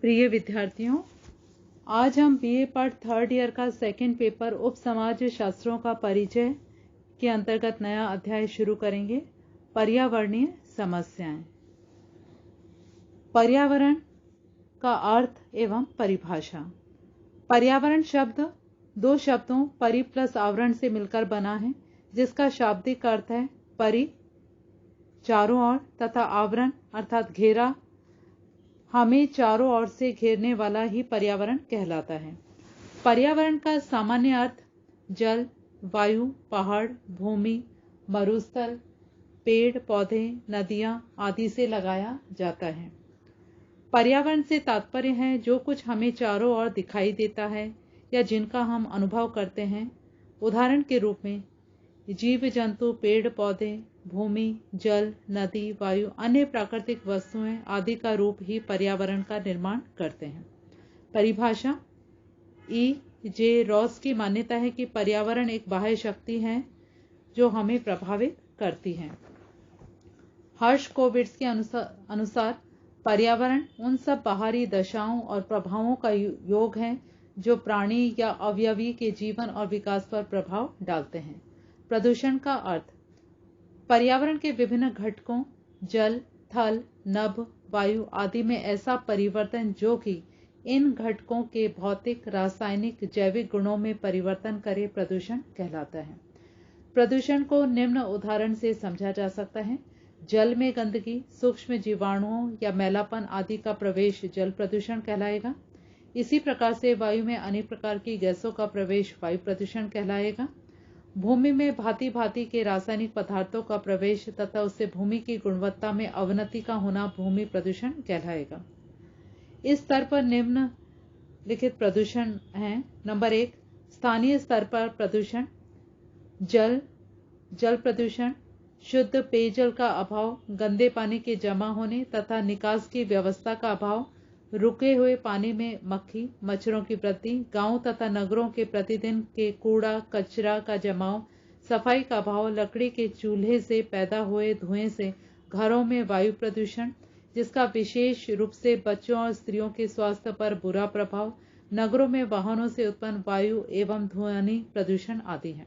प्रिय विद्यार्थियों, आज हम बीए पार्ट थर्ड ईयर का सेकंड पेपर उप समाज शास्त्रों का परिचय के अंतर्गत नया अध्याय शुरू करेंगे। पर्यावरणीय समस्याएं। पर्यावरण का अर्थ एवं परिभाषा। पर्यावरण शब्द दो शब्दों परि प्लस आवरण से मिलकर बना है, जिसका शाब्दिक अर्थ है परि चारों ओर तथा आवरण अर्थात घेरा, हमें चारों ओर से घेरने वाला ही पर्यावरण कहलाता है। पर्यावरण का सामान्य अर्थ जल, वायु, पहाड़, भूमि, मरुस्थल, पेड़ पौधे, नदियां आदि से लगाया जाता है। पर्यावरण से तात्पर्य है जो कुछ हमें चारों ओर दिखाई देता है या जिनका हम अनुभव करते हैं। उदाहरण के रूप में जीव जंतु, पेड़ पौधे, भूमि, जल, नदी, वायु, अन्य प्राकृतिक वस्तुएं आदि का रूप ही पर्यावरण का निर्माण करते हैं। परिभाषा। E.J. रॉस की मान्यता है कि पर्यावरण एक बाह्य शक्ति है जो हमें प्रभावित करती है। हर्शकोविट्ज के अनुसार पर्यावरण उन सब बाहरी दशाओं और प्रभावों का योग है जो प्राणी या अवयवी के जीवन और विकास पर प्रभाव डालते हैं। प्रदूषण का अर्थ पर्यावरण के विभिन्न घटकों जल, थल, नभ, वायु आदि में ऐसा परिवर्तन जो कि इन घटकों के भौतिक, रासायनिक, जैविक गुणों में परिवर्तन करे प्रदूषण कहलाता है। प्रदूषण को निम्न उदाहरण से समझा जा सकता है। जल में गंदगी, सूक्ष्म जीवाणुओं या मैलापन आदि का प्रवेश जल प्रदूषण कहलाएगा। इसी प्रकार से वायु में अनेक प्रकार की गैसों का प्रवेश वायु प्रदूषण कहलाएगा। भूमि में भांति भांति के रासायनिक पदार्थों का प्रवेश तथा उससे भूमि की गुणवत्ता में अवनति का होना भूमि प्रदूषण कहलाएगा। इस स्तर पर निम्नलिखित प्रदूषण हैं। नंबर 1, स्थानीय स्तर पर प्रदूषण। जल प्रदूषण, शुद्ध पेयजल का अभाव, गंदे पानी के जमा होने तथा निकास की व्यवस्था का अभाव, रुके हुए पानी में मक्खी मच्छरों की वृद्धि, गांव तथा नगरों के प्रतिदिन के कूड़ा कचरा का जमाव, सफाई का अभाव, लकड़ी के चूल्हे से पैदा हुए धुएं से घरों में वायु प्रदूषण जिसका विशेष रूप से बच्चों और स्त्रियों के स्वास्थ्य पर बुरा प्रभाव, नगरों में वाहनों से उत्पन्न वायु एवं ध्वनि प्रदूषण आदि है।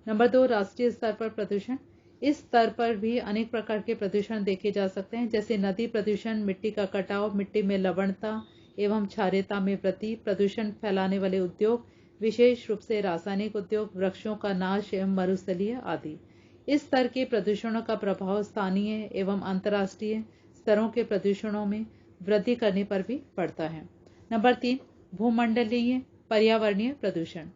नंबर 2, राष्ट्रीय स्तर पर प्रदूषण। इस स्तर पर भी अनेक प्रकार के प्रदूषण देखे जा सकते हैं, जैसे नदी प्रदूषण, मिट्टी का कटाव, मिट्टी में लवणता एवं क्षारीयता में वृद्धि, प्रदूषण फैलाने वाले उद्योग, विशेष रूप से रासायनिक उद्योग, वृक्षों का नाश एवं मरुस्थलीय आदि। इस स्तर के प्रदूषणों का प्रभाव स्थानीय एवं अंतर्राष्ट्रीय स्तरों के प्रदूषणों में वृद्धि करने पर भी पड़ता है। नंबर 3, भूमंडलीय पर्यावरणीय प्रदूषण।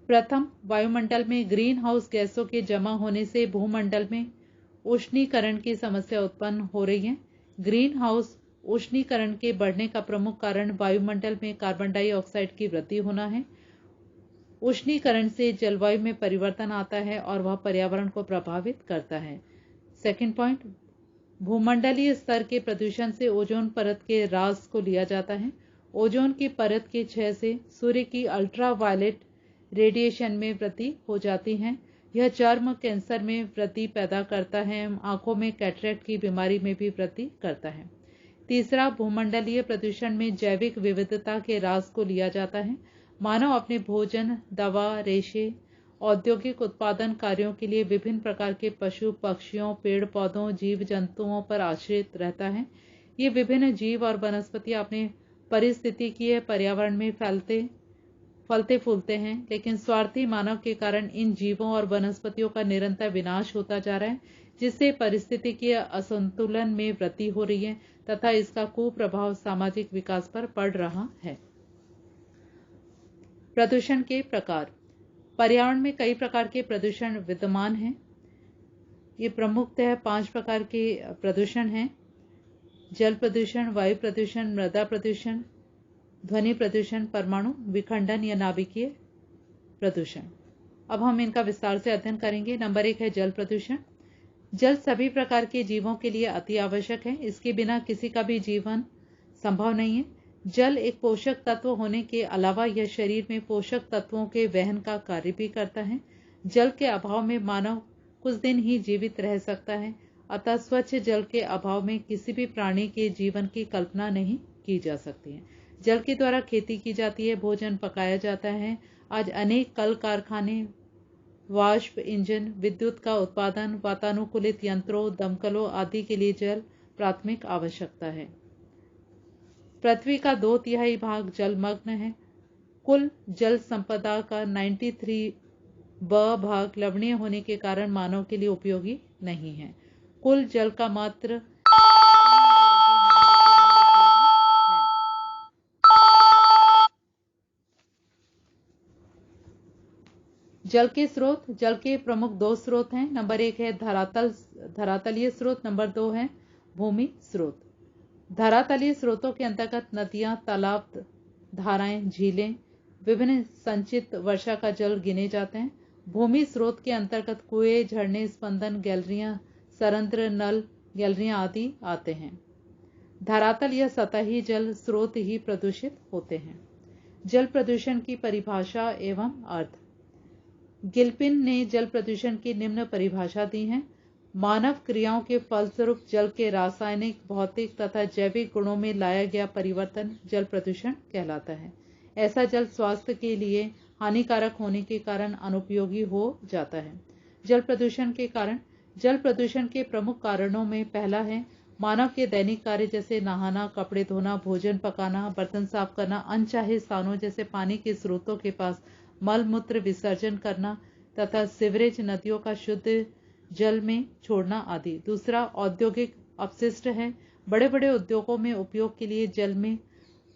प्रथम, वायुमंडल में ग्रीन हाउस गैसों के जमा होने से भूमंडल में उष्णीकरण की समस्या उत्पन्न हो रही है। ग्रीन हाउस उष्णीकरण के बढ़ने का प्रमुख कारण वायुमंडल में कार्बन डाइऑक्साइड की वृद्धि होना है। उष्णीकरण से जलवायु में परिवर्तन आता है और वह पर्यावरण को प्रभावित करता है। सेकंड पॉइंट, भूमंडलीय स्तर के प्रदूषण से ओजोन परत के ह्रास को लिया जाता है। ओजोन की परत के क्षय से सूर्य की अल्ट्रावायलेट रेडिएशन में वृद्धि हो जाती है। यह चर्म कैंसर में वृद्धि पैदा करता है, आंखों में कैटरेक्ट की बीमारी में भी वृद्धि करता है। तीसरा, भूमंडलीय प्रदूषण में जैविक विविधता के ह्रास को लिया जाता है। मानव अपने भोजन, दवा, रेशे, औद्योगिक उत्पादन कार्यों के लिए विभिन्न प्रकार के पशु पक्षियों, पेड़ पौधों, जीव जंतुओं पर आश्रित रहता है। ये विभिन्न जीव और वनस्पतियां अपने पारिस्थितिकीय पर्यावरण में फलते फूलते हैं, लेकिन स्वार्थी मानव के कारण इन जीवों और वनस्पतियों का निरंतर विनाश होता जा रहा है, जिससे पारिस्थितिकीय असंतुलन में वृद्धि हो रही है तथा इसका कुप्रभाव सामाजिक विकास पर पड़ रहा है। प्रदूषण के प्रकार। पर्यावरण में कई प्रकार के प्रदूषण विद्यमान हैं। ये प्रमुखतः 5 प्रकार के प्रदूषण हैं। जल प्रदूषण, वायु प्रदूषण, मृदा प्रदूषण, ध्वनि प्रदूषण, परमाणु विखंडन या नाभिकीय प्रदूषण। अब हम इनका विस्तार से अध्ययन करेंगे। नंबर 1 है जल प्रदूषण। जल सभी प्रकार के जीवों के लिए अति आवश्यक है। इसके बिना किसी का भी जीवन संभव नहीं है। जल एक पोषक तत्व होने के अलावा यह शरीर में पोषक तत्वों के वहन का कार्य भी करता है। जल के अभाव में मानव कुछ दिन ही जीवित रह सकता है। अतः स्वच्छ जल के अभाव में किसी भी प्राणी के जीवन की कल्पना नहीं की जा सकती है। जल के द्वारा खेती की जाती है, भोजन पकाया जाता है। आज अनेक कल कारखाने, वाष्प इंजन, विद्युत का उत्पादन, वातानुकूलित यंत्रों, दमकलों आदि के लिए जल प्राथमिक आवश्यकता है। पृथ्वी का 2/3 भाग जलमग्न है। कुल जल संपदा का 93 भाग लवणीय होने के कारण मानव के लिए उपयोगी नहीं है। कुल जल का मात्र जल के स्रोत। जल के प्रमुख 2 स्रोत हैं। नंबर 1 है धरातलीय स्रोत, नंबर 2 है भूमि स्रोत। धरातलीय स्रोतों के अंतर्गत नदियां, तालाब, धाराएं, झीलें, विभिन्न संचित वर्षा का जल गिने जाते हैं। भूमि स्रोत के अंतर्गत कुएं, झरने, स्पंदन गैलरियां, सरंध्र, नल गैलरियां आदि आते हैं। धरातल या सतही जल स्रोत ही प्रदूषित होते हैं। जल प्रदूषण की परिभाषा एवं अर्थ। गिलपिन ने जल प्रदूषण की निम्न परिभाषा दी है। मानव क्रियाओं के फलस्वरूप जल के रासायनिक, भौतिक तथा जैविक गुणों में लाया गया परिवर्तन जल प्रदूषण कहलाता है। ऐसा जल स्वास्थ्य के लिए हानिकारक होने के कारण अनुपयोगी हो जाता है। जल प्रदूषण के कारण। जल प्रदूषण के प्रमुख कारणों में पहला है मानव के दैनिक कार्य जैसे नहाना, कपड़े धोना, भोजन पकाना, बर्तन साफ करना, अनचाहे स्थानों जैसे पानी के स्रोतों के पास मल मूत्र विसर्जन करना तथा सीवरेज नदियों का शुद्ध जल में छोड़ना आदि। दूसरा औद्योगिक अपशिष्ट है। बड़े बड़े उद्योगों में उपयोग के लिए जल में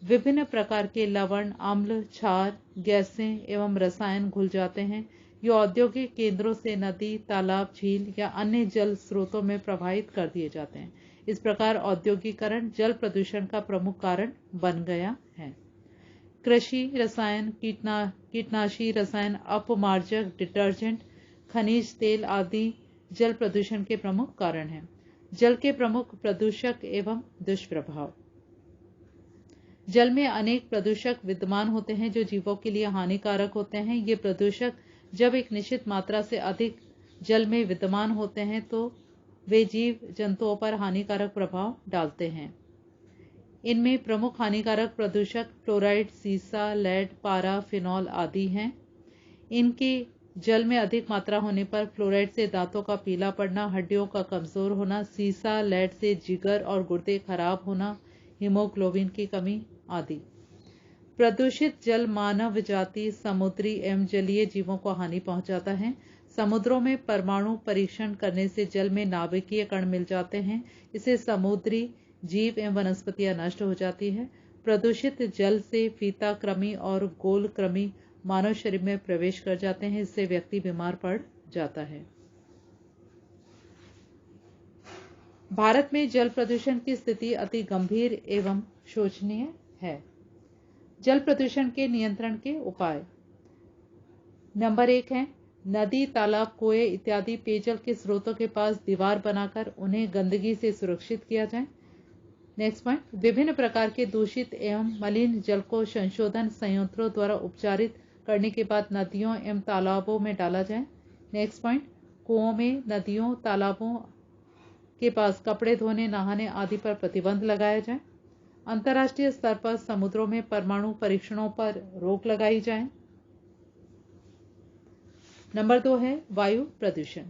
विभिन्न प्रकार के लवण, अम्ल, क्षार, गैसें एवं रसायन घुल जाते हैं। ये औद्योगिक केंद्रों से नदी, तालाब, झील या अन्य जल स्रोतों में प्रवाहित कर दिए जाते हैं। इस प्रकार औद्योगिकरण जल प्रदूषण का प्रमुख कारण बन गया है। कृषि रसायन, कीटनाशी रसायन, अपमार्जक, डिटर्जेंट, खनिज तेल आदि जल प्रदूषण के प्रमुख कारण हैं। जल के प्रमुख प्रदूषक एवं दुष्प्रभाव। जल में अनेक प्रदूषक विद्यमान होते हैं जो जीवों के लिए हानिकारक होते हैं। ये प्रदूषक जब एक निश्चित मात्रा से अधिक जल में विद्यमान होते हैं तो वे जीव जंतुओं पर हानिकारक प्रभाव डालते हैं। इनमें प्रमुख हानिकारक प्रदूषक फ्लोराइड, सीसा, लेड, पारा, फिनॉल आदि हैं। इनके जल में अधिक मात्रा होने पर फ्लोराइड से दांतों का पीला पड़ना, हड्डियों का कमजोर होना, सीसा, लेड से जिगर और गुर्दे खराब होना, हीमोग्लोबिन की कमी आदि। प्रदूषित जल मानव जाति, समुद्री एवं जलीय जीवों को हानि पहुंचाता है। समुद्रों में परमाणु परीक्षण करने से जल में नाभिकीय कण मिल जाते हैं। इससे समुद्री जीव एवं वनस्पतियां नष्ट हो जाती है। प्रदूषित जल से फीता कृमि और गोल कृमि मानव शरीर में प्रवेश कर जाते हैं। इससे व्यक्ति बीमार पड़ जाता है। भारत में जल प्रदूषण की स्थिति अति गंभीर एवं शोचनीय है। जल प्रदूषण के नियंत्रण के उपाय। नंबर 1 है नदी, तालाब, कुएं इत्यादि पेयजल के स्रोतों के पास दीवार बनाकर उन्हें गंदगी से सुरक्षित किया जाए। नेक्स्ट पॉइंट, विभिन्न प्रकार के दूषित एवं मलिन जल को संशोधन संयंत्रों द्वारा उपचारित करने के बाद नदियों एवं तालाबों में डाला जाए। नेक्स्ट पॉइंट, कुओं में, नदियों, तालाबों के पास कपड़े धोने, नहाने आदि पर प्रतिबंध लगाया जाए। अंतर्राष्ट्रीय स्तर पर समुद्रों में परमाणु परीक्षणों पर रोक लगाई जाए। नंबर 2 है वायु प्रदूषण।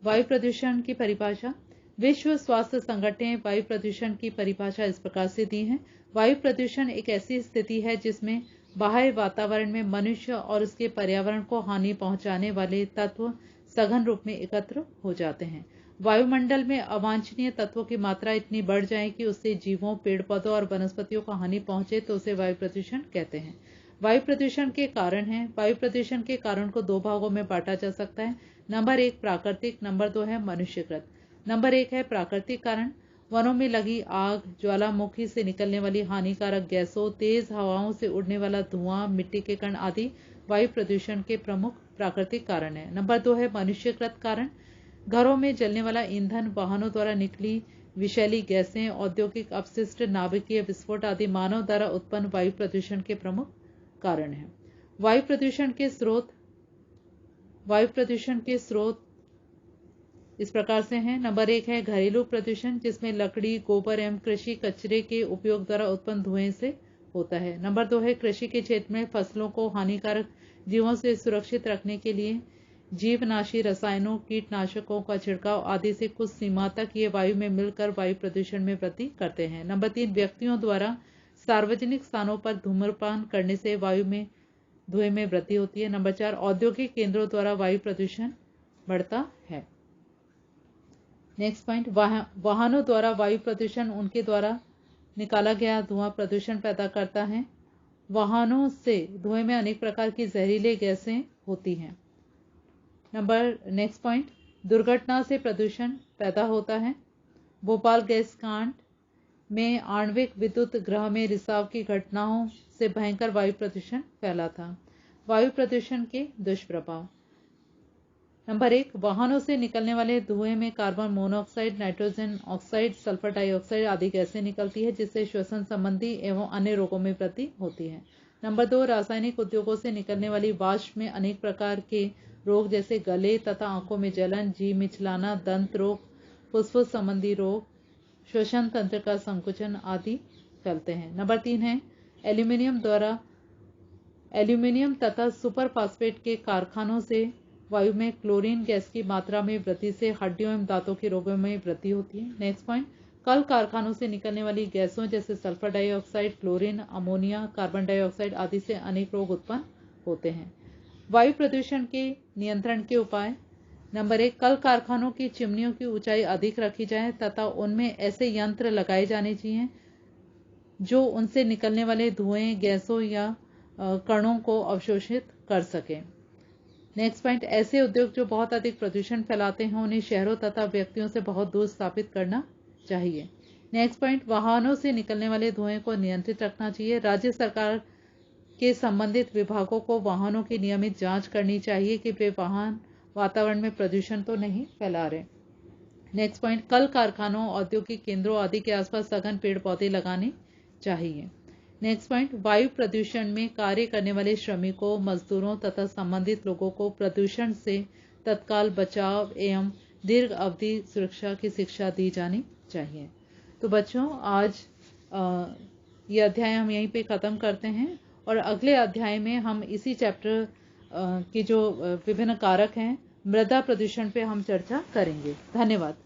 वायु प्रदूषण की परिभाषा। विश्व स्वास्थ्य संगठन ने वायु प्रदूषण की परिभाषा इस प्रकार से दी है। वायु प्रदूषण एक ऐसी स्थिति है जिसमें बाह्य वातावरण में मनुष्य और उसके पर्यावरण को हानि पहुंचाने वाले तत्व सघन रूप में एकत्र हो जाते हैं। वायुमंडल में अवांछनीय तत्वों की मात्रा इतनी बढ़ जाए कि उससे जीवों, पेड़ पौधों और वनस्पतियों को हानि पहुंचे तो उसे वायु प्रदूषण कहते हैं। वायु प्रदूषण के कारण हैं। वायु प्रदूषण के कारण को 2 भागों में बांटा जा सकता है। नंबर 1 प्राकृतिक, नंबर 2 है मनुष्यकृत। नंबर 1 है प्राकृतिक कारण। वनों में लगी आग, ज्वालामुखी से निकलने वाली हानिकारक गैसों, तेज हवाओं से उड़ने वाला धुआं, मिट्टी के कण आदि वायु प्रदूषण के प्रमुख प्राकृतिक कारण है। नंबर 2 है मनुष्यकृत कारण। घरों में जलने वाला ईंधन, वाहनों द्वारा निकली विषैली गैसें, औद्योगिक अपशिष्ट, नाभिकीय विस्फोट आदि मानव द्वारा उत्पन्न वायु प्रदूषण के प्रमुख कारण है। वायु प्रदूषण के स्रोत। वायु प्रदूषण के स्रोत इस प्रकार से हैं। नंबर 1 है घरेलू प्रदूषण, जिसमें लकड़ी, गोबर एवं कृषि कचरे के उपयोग द्वारा उत्पन्न धुएं से होता है। नंबर 2 है कृषि के क्षेत्र में फसलों को हानिकारक जीवों से सुरक्षित रखने के लिए जीवनाशी रसायनों, कीटनाशकों का छिड़काव आदि से कुछ सीमा तक ये वायु में मिलकर वायु प्रदूषण में वृद्धि करते हैं। नंबर 3 व्यक्तियों द्वारा सार्वजनिक स्थानों पर धूम्रपान करने से वायु में धुएं में वृद्धि होती है। नंबर 4 औद्योगिक केंद्रों द्वारा वायु प्रदूषण बढ़ता है। नेक्स्ट पॉइंट, वाहनों द्वारा वायु प्रदूषण, उनके द्वारा निकाला गया धुआं प्रदूषण पैदा करता है। वाहनों से धुएं में अनेक प्रकार की जहरीली गैसें होती हैं। नेक्स्ट पॉइंट, दुर्घटना से प्रदूषण पैदा होता है। भोपाल गैस कांड में आणविक विद्युत गृह में रिसाव की घटनाओं से भयंकर वायु प्रदूषण फैला था। वायु प्रदूषण के दुष्प्रभाव। नंबर 1, वाहनों से निकलने वाले धुएं में carbon monoxide, nitrogen oxide, sulphur dioxide आदि गैसें निकलती है, जिससे श्वसन संबंधी एवं अन्य रोगों में वृद्धि होती है। नंबर 2, रासायनिक उद्योगों से निकलने वाली वाष्प में अनेक प्रकार के रोग जैसे गले तथा आंखों में जलन, जी मिचलाना, दंत रोग, फुसफुस संबंधी रोग, श्वसन तंत्र का संकुचन आदि फैलते हैं। नंबर 3 है एल्यूमिनियम तथा सुपर फास्फेट के कारखानों से वायु में क्लोरीन गैस की मात्रा में वृद्धि से हड्डियों एवं दांतों के रोगों में वृद्धि होती है। नेक्स्ट पॉइंट, कल कारखानों से निकलने वाली गैसों जैसे sulphur dioxide, chlorine, ammonia, carbon dioxide आदि से अनेक रोग उत्पन्न होते हैं। वायु प्रदूषण के नियंत्रण के उपाय। नंबर 1, कल कारखानों की चिमनियों की ऊंचाई अधिक रखी जाए तथा उनमें ऐसे यंत्र लगाए जाने चाहिए जो उनसे निकलने वाले धुएं, गैसों या कणों को अवशोषित कर सके। नेक्स्ट पॉइंट, ऐसे उद्योग जो बहुत अधिक प्रदूषण फैलाते हैं उन्हें शहरों तथा व्यक्तियों से बहुत दूर स्थापित करना चाहिए। नेक्स्ट पॉइंट, वाहनों से निकलने वाले धुएं को नियंत्रित रखना चाहिए। राज्य सरकार के संबंधित विभागों को वाहनों की नियमित जांच करनी चाहिए कि वे वाहन वातावरण में प्रदूषण तो नहीं फैला रहे। नेक्स्ट पॉइंट, कल कारखानों, औद्योगिक केंद्रों आदि के आसपास सघन पेड़ पौधे लगाने चाहिए। नेक्स्ट पॉइंट, वायु प्रदूषण में कार्य करने वाले श्रमिकों, मजदूरों तथा संबंधित लोगों को प्रदूषण से तत्काल बचाव एवं दीर्घ अवधि सुरक्षा की शिक्षा दी जानी चाहिए। तो बच्चों, आज ये अध्याय हम यहीं पे ख़त्म करते हैं और अगले अध्याय में हम इसी चैप्टर की जो विभिन्न कारक हैं मृदा प्रदूषण पे हम चर्चा करेंगे। धन्यवाद।